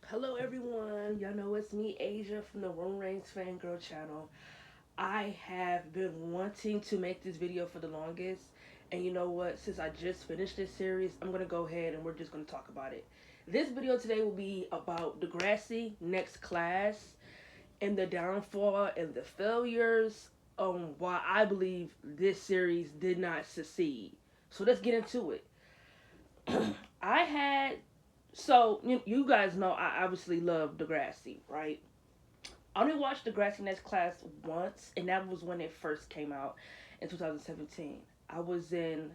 Hello everyone, y'all know it's me, Asia from the One Reigns Fangirl channel. I have been wanting to make this video for the longest, and you know what, since I just finished this series, I'm going to go ahead and we're just going to talk about it. This video today will be about Degrassi, Next Class, and the downfall and the failures on why I believe this series did not succeed. So let's get into it. I had you guys know I obviously love Degrassi, right? I only watched Degrassi Next Class once, and that was when it first came out in 2017. I was in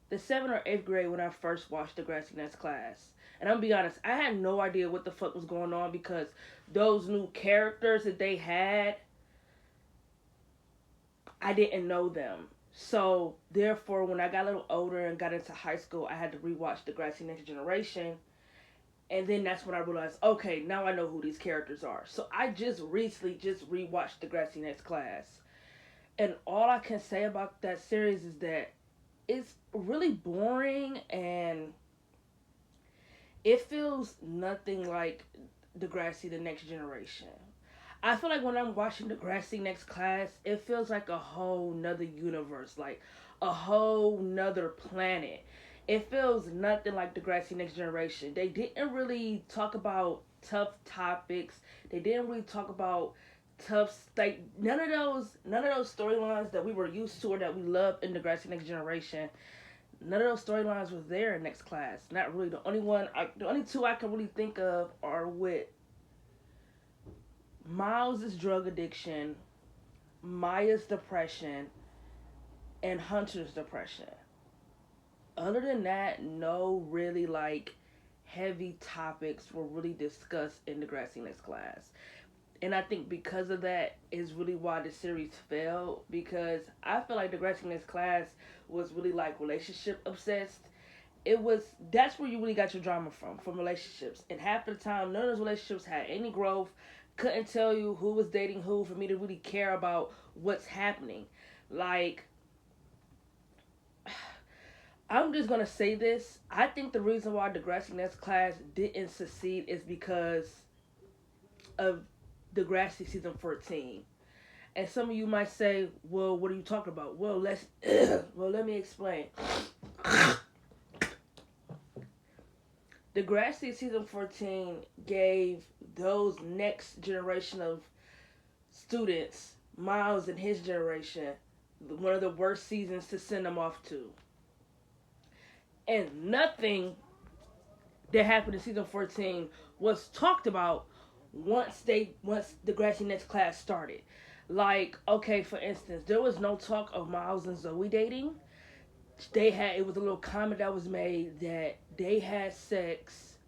the 7th or 8th grade when I first watched Degrassi Next Class. And I'm gonna be honest, I had no idea what the fuck was going on because those new characters that they had, I didn't know them. So, therefore, when I got a little older and got into high school, I had to rewatch Degrassi Next Generation. And then that's when I realized, okay, now I know who these characters are. So I just recently just rewatched Degrassi Next Class. And all I can say about that series is that it's really boring and it feels nothing like Degrassi The Next Generation. I feel like when I'm watching Degrassi Next Class, it feels like a whole nother universe, like a whole nother planet. It feels nothing like Degrassi Next Generation. They didn't really talk about tough topics. They didn't really talk about like none of those storylines that we were used to or that we love in Degrassi Next Generation. None of those storylines was there in Next Class. Not really. The only two I can really think of are with Miles' drug addiction, Maya's depression, and Hunter's depression. Other than that, no really like heavy topics were really discussed in Degrassi Next Class. And I think because of that is really why the series failed, because I feel like Degrassi Next Class was really like relationship obsessed. That's where you really got your drama from relationships. And half of the time none of those relationships had any growth. Couldn't tell you who was dating who for me to really care about what's happening. Like, I'm just gonna say this. I think the reason why Degrassi Next Class didn't succeed is because of Degrassi season 14. And some of you might say, "Well, what are you talking about?" Well, let's well, let me explain. Degrassi season 14 gave those next generation of students, Miles and his generation, one of the worst seasons to send them off to. And nothing that happened in season 14 was talked about once Degrassi Next Class started. Like, okay, for instance, there was no talk of Miles and Zoe dating. It was a little comment that was made that they had sex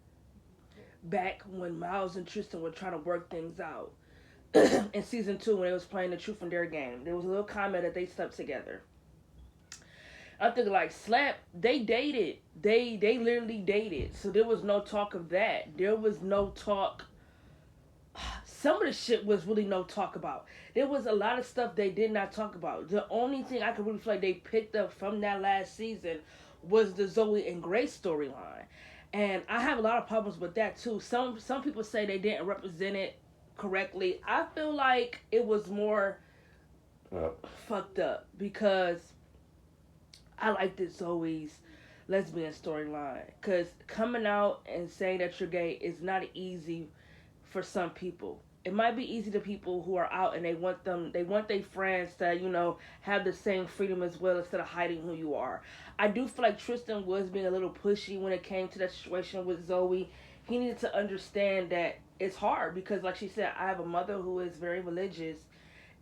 back when Miles and Tristan were trying to work things out. In season 2 when they was playing the Truth and Dare game. There was a little comment that they slept together. I think like Slap, they dated. They literally dated. So there was no talk of that. There was no talk. Some of the shit was really no talk about. There was a lot of stuff they did not talk about. The only thing I could really feel like they picked up from that last season was the Zoe and Grace storyline. And I have a lot of problems with that too. Some people say they didn't represent it correctly. I feel like it was more fucked up because I like this Zoe's lesbian storyline. Because coming out and saying that you're gay is not easy for some people. It might be easy to people who are out and they want their friends to, have the same freedom as well instead of hiding who you are. I do feel like Tristan was being a little pushy when it came to that situation with Zoe. He needed to understand that it's hard because, like she said, I have a mother who is very religious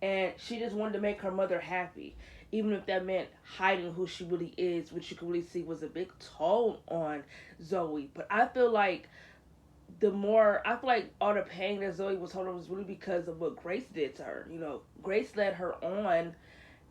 and she just wanted to make her mother happy. Even if that meant hiding who she really is, which you can really see was a big toll on Zoe. But I feel like all the pain that Zoe was holding was really because of what Grace did to her. Grace led her on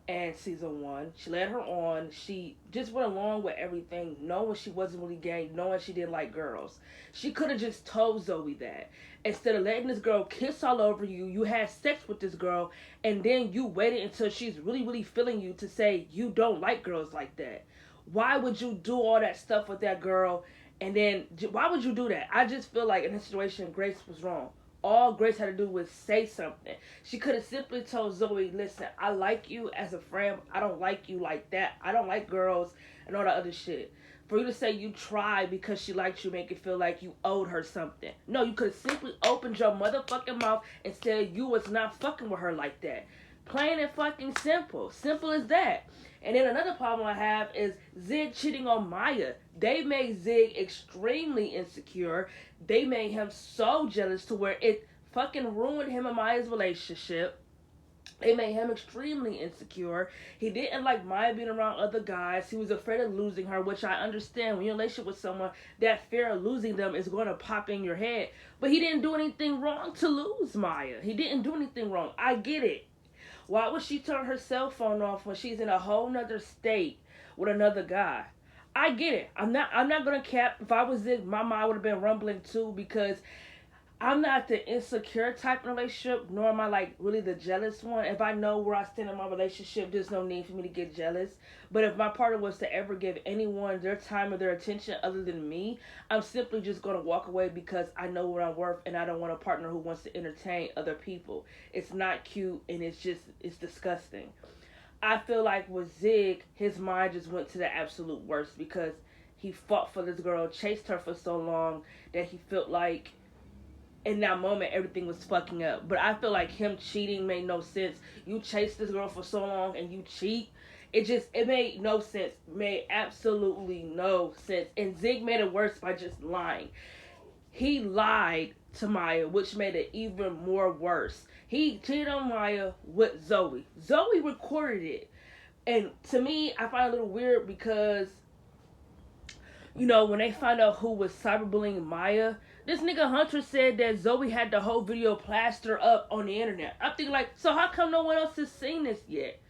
and season 1. She led her on. She just went along with everything, knowing she wasn't really gay, knowing she didn't like girls. She could have just told Zoe that. Instead of letting this girl kiss all over you, you had sex with this girl, and then you waited until she's really, really feeling you to say you don't like girls like that. Why would you do all that stuff with that girl And then, why would you do that? I just feel like in this situation, Grace was wrong. All Grace had to do was say something. She could have simply told Zoe, listen, I like you as a friend. I don't like you like that. I don't like girls and all that other shit. For you to say you tried because she liked you, make it feel like you owed her something. No, you could have simply opened your motherfucking mouth and said you was not fucking with her like that. Plain and fucking simple. Simple as that. And then another problem I have is Zig cheating on Maya. They made Zig extremely insecure. They made him so jealous to where it fucking ruined him and Maya's relationship. They made him extremely insecure. He didn't like Maya being around other guys. He was afraid of losing her, which I understand. When you're in a relationship with someone, that fear of losing them is going to pop in your head. But he didn't do anything wrong to lose Maya. He didn't do anything wrong. I get it. Why would she turn her cell phone off when she's in a whole nother state with another guy? I get it. I'm not gonna cap. If I was it, my mind would have been rumbling too, because I'm not the insecure type of relationship, nor am I like really the jealous one. If I know where I stand in my relationship, there's no need for me to get jealous. But if my partner was to ever give anyone their time or their attention other than me, I'm simply just going to walk away because I know what I'm worth and I don't want a partner who wants to entertain other people. It's not cute and it's disgusting. I feel like with Zig, his mind just went to the absolute worst because he fought for this girl, chased her for so long that he felt like in that moment everything was fucking up. But I feel like him cheating made no sense. You chase this girl for so long and you cheat. It made no sense. Made absolutely no sense. And Zig made it worse by just lying. He lied to Maya, which made it even more worse. He cheated on Maya with Zoe. Zoe recorded it. And to me, I find it a little weird because, when they find out who was cyberbullying Maya, this nigga Hunter said that Zoe had the whole video plastered up on the internet. I'm thinking like, so how come no one else has seen this yet?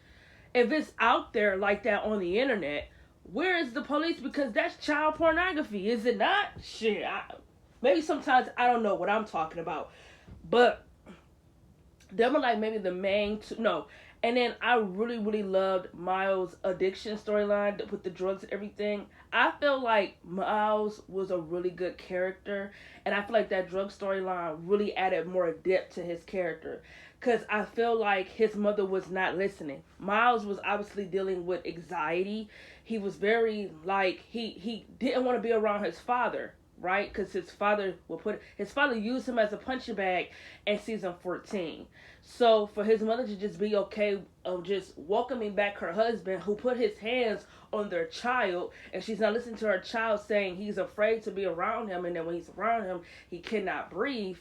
If it's out there like that on the internet, where is the police? Because that's child pornography, is it not? Shit, maybe sometimes I don't know what I'm talking about. But them are like maybe the main two. No. And then I really, really loved Miles' addiction storyline with the drugs and everything. I feel like Miles was a really good character. And I feel like that drug storyline really added more depth to his character. Because I feel like his mother was not listening. Miles was obviously dealing with anxiety. He was very, he didn't want to be around his father. Right? Because his father used him as a punching bag in season 14. So for his mother to just be okay of just welcoming back her husband who put his hands on their child, and she's not listening to her child saying he's afraid to be around him, and then when he's around him he cannot breathe.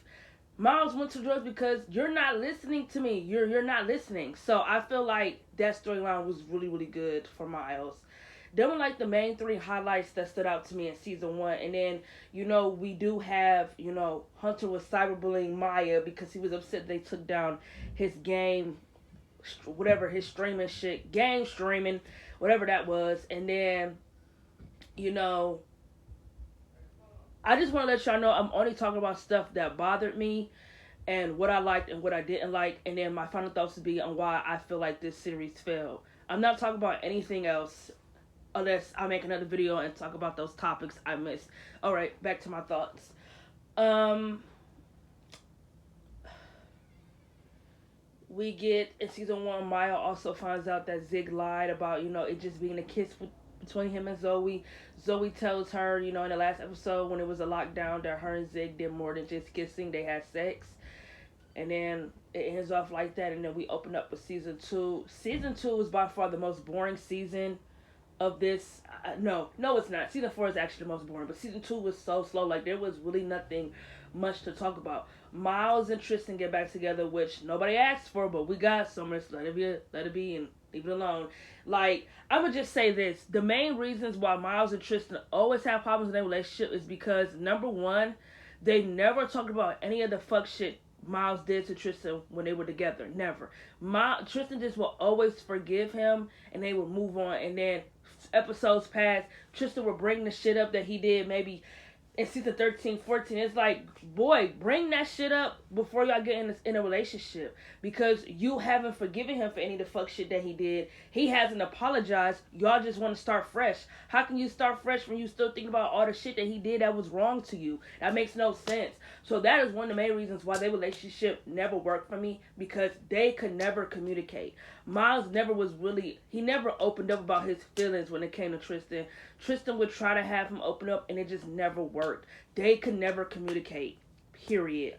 Miles went to drugs because you're not listening to me. You're not listening. So I feel like that storyline was really, really good for Miles. Them were like the main three highlights that stood out to me in season 1. And then, we do have, Hunter was cyberbullying Maya because he was upset they took down his game, whatever, his streaming shit, game streaming, whatever that was. And then, I just want to let y'all know I'm only talking about stuff that bothered me and what I liked and what I didn't like. And then my final thoughts would be on why I feel like this series failed. I'm not talking about anything else unless I make another video and talk about those topics I missed. Alright, back to my thoughts. We get, in season 1, Maya also finds out that Zig lied about, it just being a kiss between him and Zoe. Zoe tells her, in the last episode when it was a lockdown, that her and Zig did more than just kissing. They had sex. And then it ends off like that. And then we open up with season 2. Season 2 was by far the most boring season of this. No, it's not. Season 4 is actually the most boring, but season 2 was so slow. Like, there was really nothing much to talk about. Miles and Tristan get back together, which nobody asked for, but we got, so let's let it be and leave it alone. Like, I'm gonna just say this: the main reasons why Miles and Tristan always have problems in their relationship is because, number one, they never talked about any of the fuck shit Miles did to Tristan when they were together. Never. Tristan just will always forgive him, and they will move on. And then episodes pass, Tristan will bring the shit up that he did maybe in season 13, 14, it's like, boy, bring that shit up before y'all get in a relationship. Because you haven't forgiven him for any of the fuck shit that he did. He hasn't apologized. Y'all just want to start fresh. How can you start fresh when you still think about all the shit that he did that was wrong to you? That makes no sense. So that is one of the main reasons why their relationship never worked for me. Because they could never communicate. Miles never was really, he never opened up about his feelings when it came to Tristan. Tristan would try to have him open up and it just never worked. They could never communicate. Period.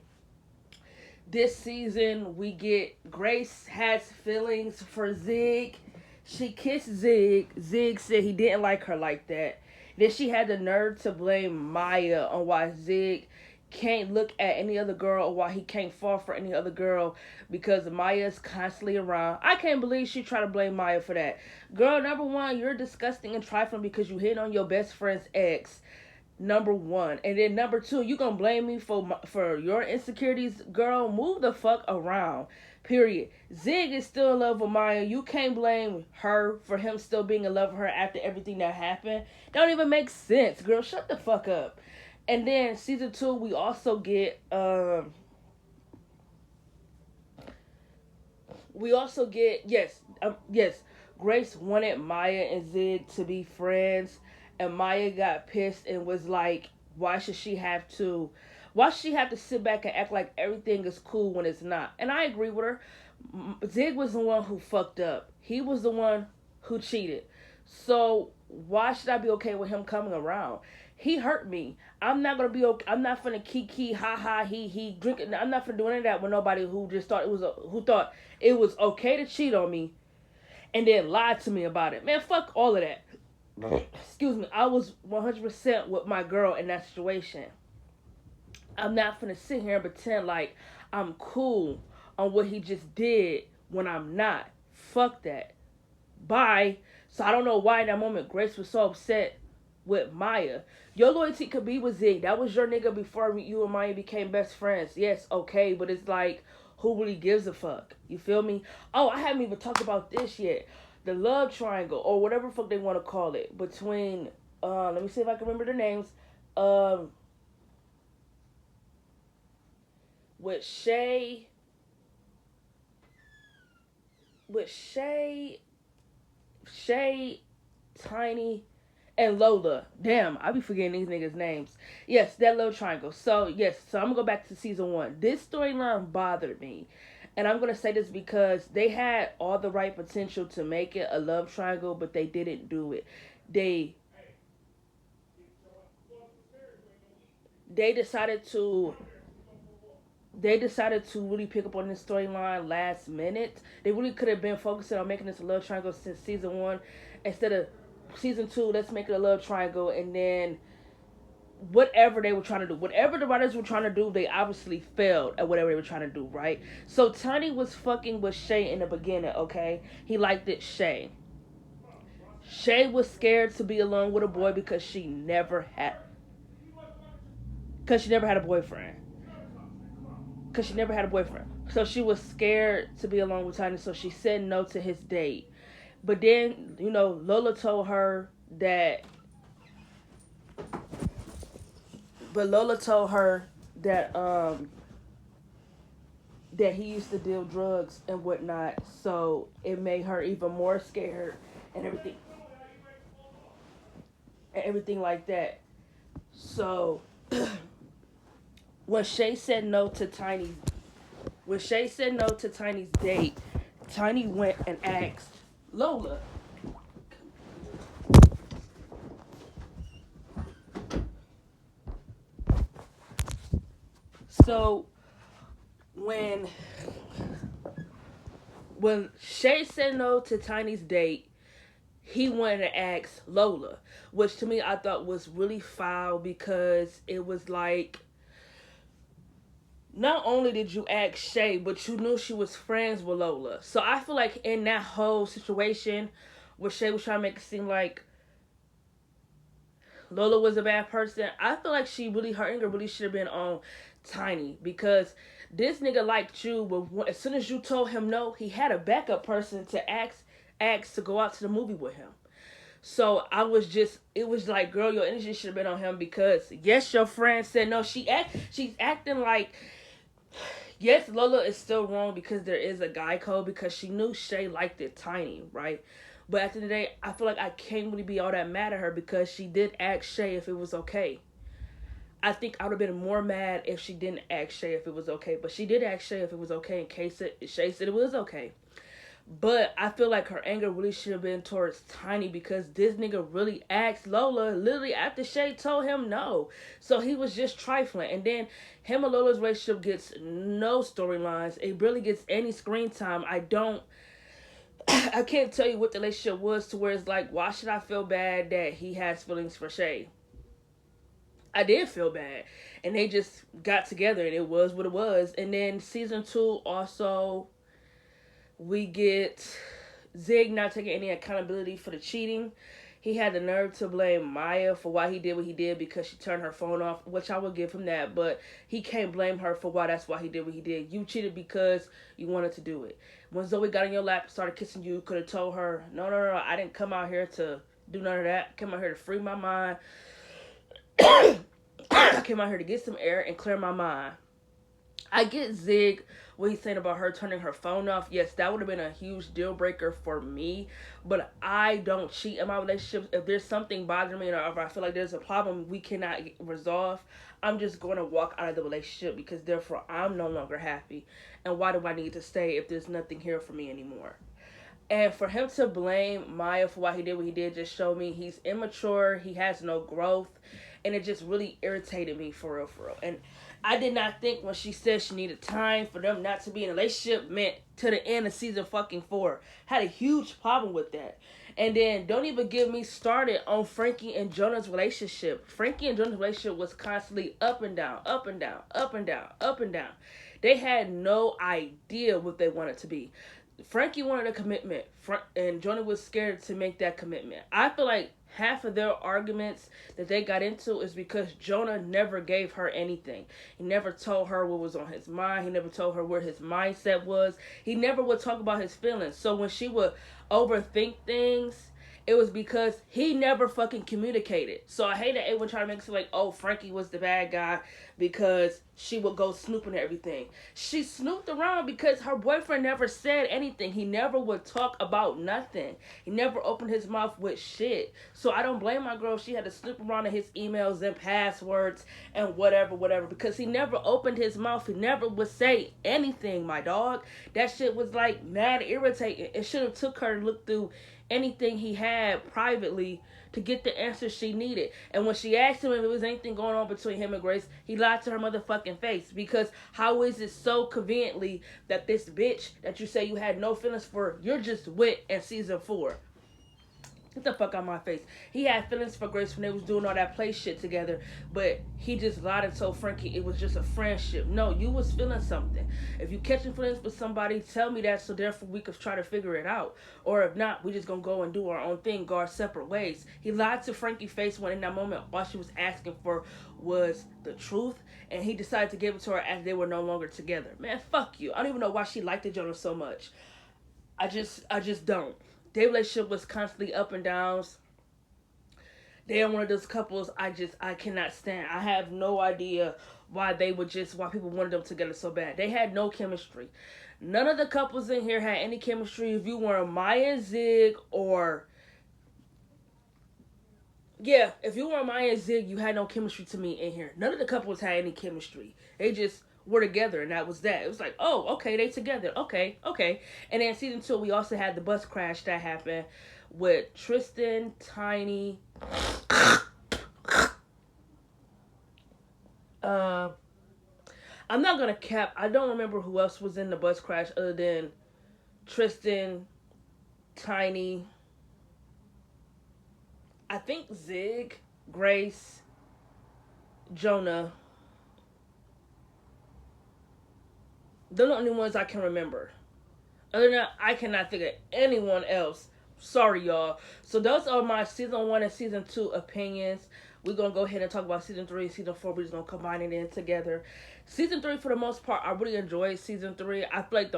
This season we get Grace has feelings for Zig. She kissed Zig. Zig said he didn't like her like that. Then she had the nerve to blame Maya on why Zig can't look at any other girl or why he can't fall for any other girl because Maya's constantly around. I can't believe she tried to blame Maya for that. Girl, number one, you're disgusting and trifling because you hit on your best friend's ex. Number one. And then number two, you gonna blame me for your insecurities? Girl, move the fuck around. Period. Zig is still in love with Maya. You can't blame her for him still being in love with her after everything that happened. That don't even make sense. Girl, shut the fuck up. And then season 2, we also get yes, Grace wanted Maya and Zig to be friends, and Maya got pissed and was like, why should she have to sit back and act like everything is cool when it's not? And I agree with her. Zig was the one who fucked up. He was the one who cheated. So why should I be okay with him coming around? He hurt me. I'm not gonna be okay. I'm not finna kiki, ha ha, he drinking. I'm not finna do any of that with nobody who just thought who thought it was okay to cheat on me, and then lied to me about it. Man, fuck all of that. Excuse me. I was 100% with my girl in that situation. I'm not finna sit here and pretend like I'm cool on what he just did when I'm not. Fuck that. Bye. So I don't know why in that moment Grace was so upset with Maya. Your loyalty could be with Zig. That was your nigga before you and Maya became best friends. Yes, okay, but it's like, who really gives a fuck? You feel me? Oh, I haven't even talked about this yet. The love triangle, or whatever the fuck they want to call it, between, let me see if I can remember the names, with Shay, Tiny, and Lola. Damn, I be forgetting these niggas' names. Yes, that love triangle. So, yes, so I'm going to go back to season 1. This storyline bothered me. And I'm going to say this because they had all the right potential to make it a love triangle, but they didn't do it. They decided to really pick up on this storyline last minute. They really could have been focusing on making this a love triangle since season 1 instead of season 2. Let's make it a love triangle, and then whatever they were trying to do, whatever the writers were trying to do, they obviously failed at whatever they were trying to do, right? So Tiny was fucking with Shay in the beginning, okay? He liked it, Shay. Shay was scared to be alone with a boy because she never had a boyfriend. So she was scared to be alone with Tiny, so she said no to his date. But then, Lola told her that that he used to deal drugs and whatnot, so it made her even more scared and everything like that. So when Shay said no to Tiny's date, Tiny went and asked Lola. So when Shay said no to Tiny's date, he wanted to ask Lola, which to me I thought was really foul because it was like, not only did you ask Shay, but you knew she was friends with Lola. So I feel like in that whole situation where Shay was trying to make it seem like Lola was a bad person, I feel like her anger really should have been on Tiny, because this nigga liked you, but as soon as you told him no, he had a backup person to ask to go out to the movie with him. So it was like, girl, your energy should have been on him because yes, your friend said no. She's acting like yes, Lola is still wrong because there is a guy code because she knew Shay liked it tiny, right? But at the end of the day, I feel like I can't really be all that mad at her because she did ask Shay if it was okay. I think I would have been more mad if she didn't ask Shay if it was okay. But she did ask Shay if it was okay in case Shay said it was okay. But I feel like her anger really should have been towards Tiny because this nigga really asked Lola literally after Shay told him no. So he was just trifling. And then him and Lola's relationship gets no storylines. It really gets any screen time. I can't tell you what the relationship was to where it's like, why should I feel bad that he has feelings for Shay? I did feel bad. And they just got together and it was what it was. And then season 2 also, we get Zig not taking any accountability for the cheating. He had the nerve to blame Maya for why he did what he did because she turned her phone off, which I will give him that, but he can't blame her for why he did what he did. You cheated because you wanted to do it. When Zoe got in your lap and started kissing you, you could have told her, no, I didn't come out here to do none of that. I came out here to free my mind. I came out here to get some air and clear my mind. I get Zig, what he's saying about her turning her phone off. Yes, that would have been a huge deal breaker for me. But I don't cheat in my relationships. If there's something bothering me or if I feel like there's a problem we cannot resolve, I'm just going to walk out of the relationship because therefore I'm no longer happy. And why do I need to stay if there's nothing here for me anymore? And for him to blame Maya for why he did what he did just showed me he's immature, he has no growth, and it just really irritated me for real. And I did not think when she said she needed time for them not to be in a relationship meant to the end of season fucking 4. Had a huge problem with that. And then don't even get me started on Frankie and Jonah's relationship. Frankie and Jonah's relationship was constantly up and down, up and down, up and down, up and down. They had no idea what they wanted to be. Frankie wanted a commitment, and Jonah was scared to make that commitment. I feel like half of their arguments that they got into is because Jonah never gave her anything. He never told her what was on his mind. He never told her where his mindset was. He never would talk about his feelings. So when she would overthink things, it was because he never fucking communicated. So I hate that everyone trying to make it seem like, oh, Frankie was the bad guy because she would go snooping at everything. She snooped around because her boyfriend never said anything. He never would talk about nothing. He never opened his mouth with shit. So I don't blame my girl if she had to snoop around in his emails and passwords and whatever. Because he never opened his mouth. He never would say anything, my dog. That shit was like mad irritating. It should have took her to look through anything he had privately to get the answers she needed. And when she asked him if there was anything going on between him and Grace, he lied to her motherfucking face. Because how is it so conveniently that this bitch that you say you had no feelings for, you're just with in season 4? Get the fuck out of my face. He had feelings for Grace when they was doing all that play shit together, but he just lied and told Frankie it was just a friendship. No, you was feeling something. If you catching feelings for somebody, tell me that so therefore we could try to figure it out. Or if not, we just gonna go and do our own thing, go our separate ways. He lied to Frankie's face when in that moment all she was asking for was the truth, and he decided to give it to her as they were no longer together. Man, fuck you. I don't even know why she liked the Jonah so much. I just don't. Their relationship was constantly up and downs. They are one of those couples I cannot stand. I have no idea why people wanted them together so bad. They had no chemistry. None of the couples in here had any chemistry. If you were Maya and Zig if you were Maya and Zig, you had no chemistry to me in here. None of the couples had any chemistry. They just were together, and that was that. It was like, oh, okay, they together. Okay. And then season 2, we also had the bus crash that happened with Tristan, Tiny. I'm not gonna cap. I don't remember who else was in the bus crash other than Tristan, Tiny. I think Zig, Grace, Jonah. They're the only ones I can remember. Other than that, I cannot think of anyone else. Sorry, y'all. So those are my season 1 and season 2 opinions. we're gonna go ahead and talk about season 3 and season 4. We're just gonna combine it in together. Season 3, for the most part, I really enjoyed season 3. I feel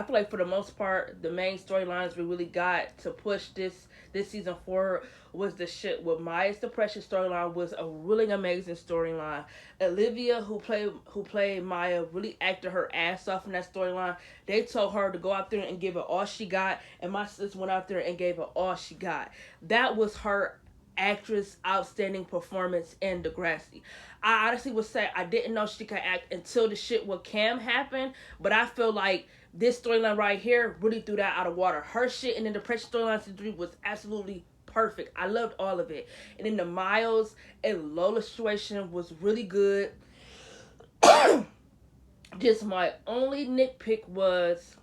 like for the most part, the main storylines we really got to push this season forward was the shit with Maya's depression storyline. Was a really amazing storyline. Olivia, who played Maya, really acted her ass off in that storyline. They told her to go out there and give it all she got, and my sis went out there and gave it all she got. That was her actress outstanding performance in Degrassi. I honestly would say I didn't know she could act until the shit with Cam happened, but I feel like this storyline right here really threw that out of water. Her shit in the depression storyline season 3 was absolutely perfect. I loved all of it. And then the Miles and Lola situation was really good. Just my only nitpick was,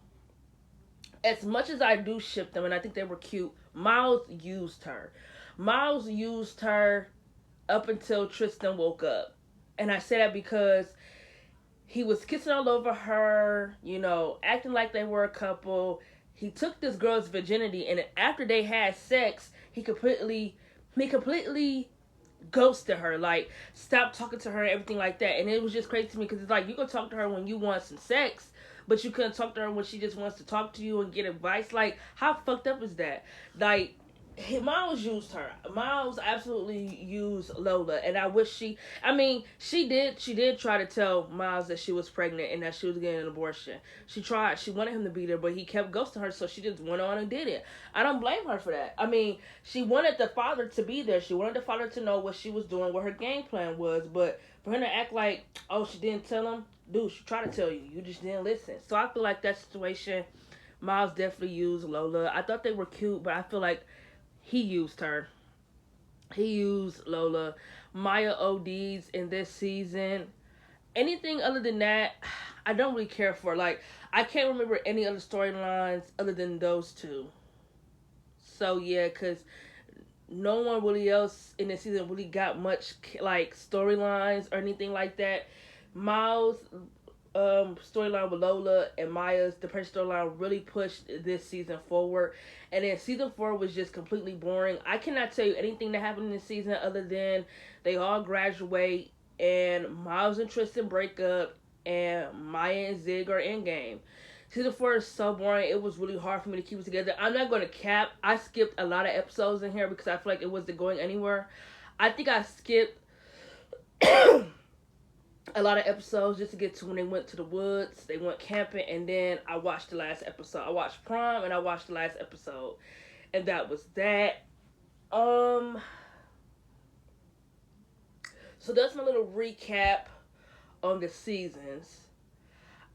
as much as I do ship them and I think they were cute, Miles used her. Miles used her up until Tristan woke up. And I say that because he was kissing all over her, acting like they were a couple. He took this girl's virginity, and after they had sex, he completely ghosted her, like stopped talking to her and everything like that. And it was just crazy to me because it's like you can talk to her when you want some sex, but you couldn't talk to her when she just wants to talk to you and get advice. Like, how fucked up is that? Like, Miles used her. Miles absolutely used Lola, and I wish she did try to tell Miles that she was pregnant and that she was getting an abortion. She tried. She wanted him to be there, but he kept ghosting her, so she just went on and did it. I don't blame her for that. She wanted the father to be there. She wanted the father to know what she was doing, what her game plan was, but for him to act like, oh, she didn't tell him, dude, she tried to tell you. You just didn't listen. So I feel like that situation, Miles definitely used Lola. I thought they were cute, but I feel like he used her. He used Lola. Maya ODs in this season. Anything other than that, I don't really care for. Like, I can't remember any other storylines other than those two. So, yeah, because no one really else in this season really got much, like, storylines or anything like that. Miles' storyline with Lola and Maya's depression storyline really pushed this season forward. And then season 4 was just completely boring. I cannot tell you anything that happened in this season other than they all graduate and Miles and Tristan break up and Maya and Zig are in game. Season 4 is so boring. It was really hard for me to keep it together. I'm not going to cap. I skipped a lot of episodes in here because I feel like it wasn't going anywhere. I think I skipped a lot of episodes just to get to when they went to the woods, they went camping, and then I watched the last episode. I watched Prom and I watched the last episode, and that was that. So that's my little recap on the seasons.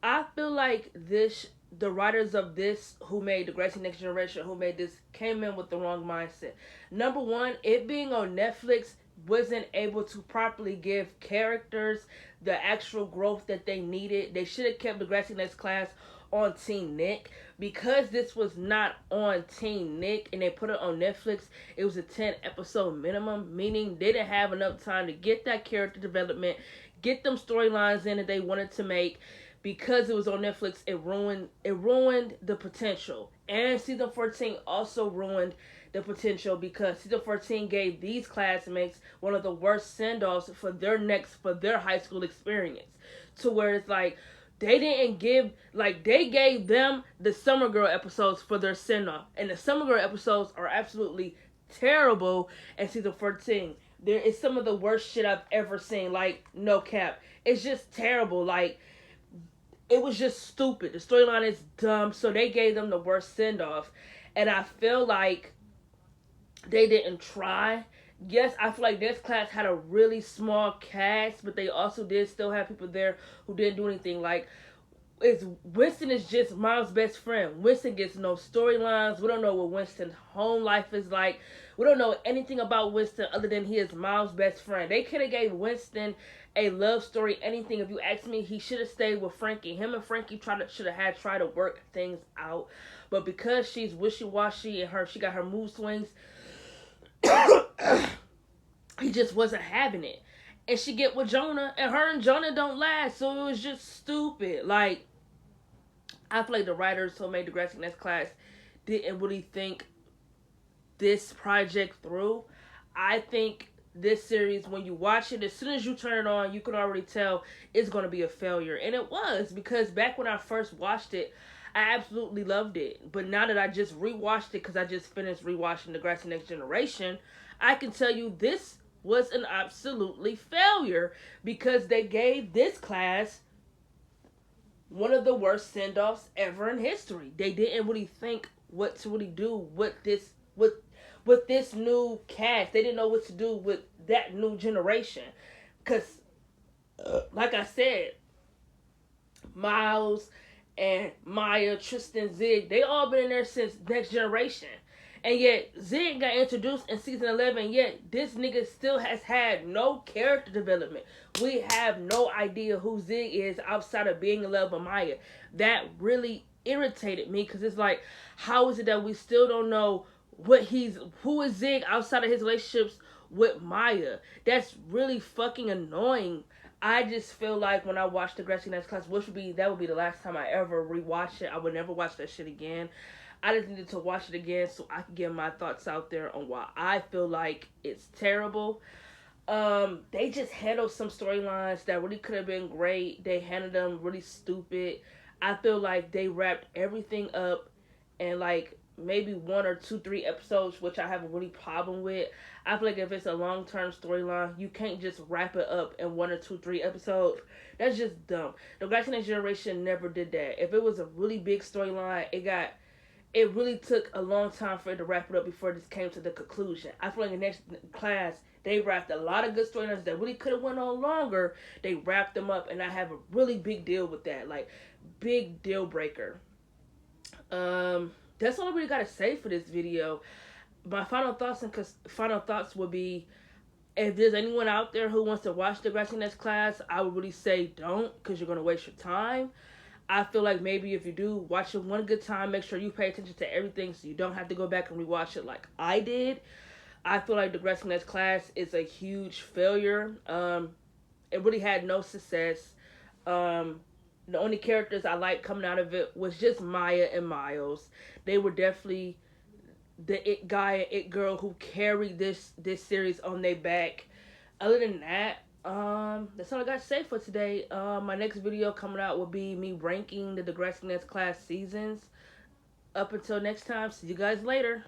I feel like the writers of this, who made Degrassi Next Generation, who made this, came in with the wrong mindset. Number one, it being on Netflix wasn't able to properly give characters the actual growth that they needed. They should have kept Degrassi Next Class on Teen Nick. Because this was not on Teen Nick and they put it on Netflix, it was a 10 episode minimum, meaning they didn't have enough time to get that character development, get them storylines in that they wanted to make. Because it was on Netflix, it ruined the potential. And season 14 also ruined the potential because season 14 gave these classmates one of the worst send-offs for their high school experience. To where it's like, they gave them the Summer Girl episodes for their send-off. And the Summer Girl episodes are absolutely terrible in season 14. There is some of the worst shit I've ever seen. Like, no cap. It's just terrible. Like, it was just stupid. The storyline is dumb, so they gave them the worst send-off. And I feel like they didn't try. Yes, I feel like this class had a really small cast, but they also did still have people there who didn't do anything. Like, Winston is just Miles' best friend. Winston gets no storylines. We don't know what Winston's home life is like. We don't know anything about Winston other than he is Miles' best friend. They could have gave Winston a love story, anything. If you ask me, he should have stayed with Frankie. Him and Frankie should have tried to work things out. But because she's wishy-washy and she got her mood swings, he just wasn't having it. And she get with Jonah, and her and Jonah don't last, so it was just stupid. Like, I feel like the writers who made Degrassi Next Class didn't really think this project through. I think this series, when you watch it, as soon as you turn it on, you can already tell it's going to be a failure. And it was, because back when I first watched it, I absolutely loved it. But now that I just rewatched it, because I just finished rewatching Degrassi Next Generation, I can tell you this was an absolutely failure, because they gave this class one of the worst send-offs ever in history. They didn't really think what to really do with this new cast. They didn't know what to do with that new generation. Cause, like I said, Miles and Maya, Tristan, Zig, they all been in there since Next Generation. And yet, Zig got introduced in season 11, yet this nigga still has had no character development. We have no idea who Zig is outside of being in love with Maya. That really irritated me, because it's like, how is it that we still don't know who is Zig outside of his relationships with Maya? That's really fucking annoying. I just feel like when I watch Degrassi Next Class, that would be the last time I ever rewatch it. I would never watch that shit again. I just needed to watch it again so I could get my thoughts out there on why I feel like it's terrible. They just handled some storylines that really could have been great. They handled them really stupid. I feel like they wrapped everything up in like maybe 1 or 2, 3 episodes, which I have a really problem with. I feel like if it's a long-term storyline, you can't just wrap it up in 1 or 2, 3 episodes. That's just dumb. The Degrassi Next Generation never did that. If it was a really big storyline, it really took a long time for it to wrap it up before this came to the conclusion. I feel like in the next class, they wrapped a lot of good storylines that really could have went on longer. They wrapped them up, and I have a really big deal with that. Like, big deal breaker. That's all I really got to say for this video. My final thoughts would be, if there's anyone out there who wants to watch the Degrassi Next Class, I would really say don't, because you're going to waste your time. I feel like maybe if you do watch it one good time, make sure you pay attention to everything so you don't have to go back and rewatch it like I did. I feel like Degrassi Next Class is a huge failure. It really had no success. The only characters I liked coming out of it was just Maya and Miles. They were definitely the it guy and it girl who carried this series on their back. Other than that, that's all I got to say for today. My next video coming out will be me ranking the Degrassi Next Class seasons. Up until next time, see you guys later.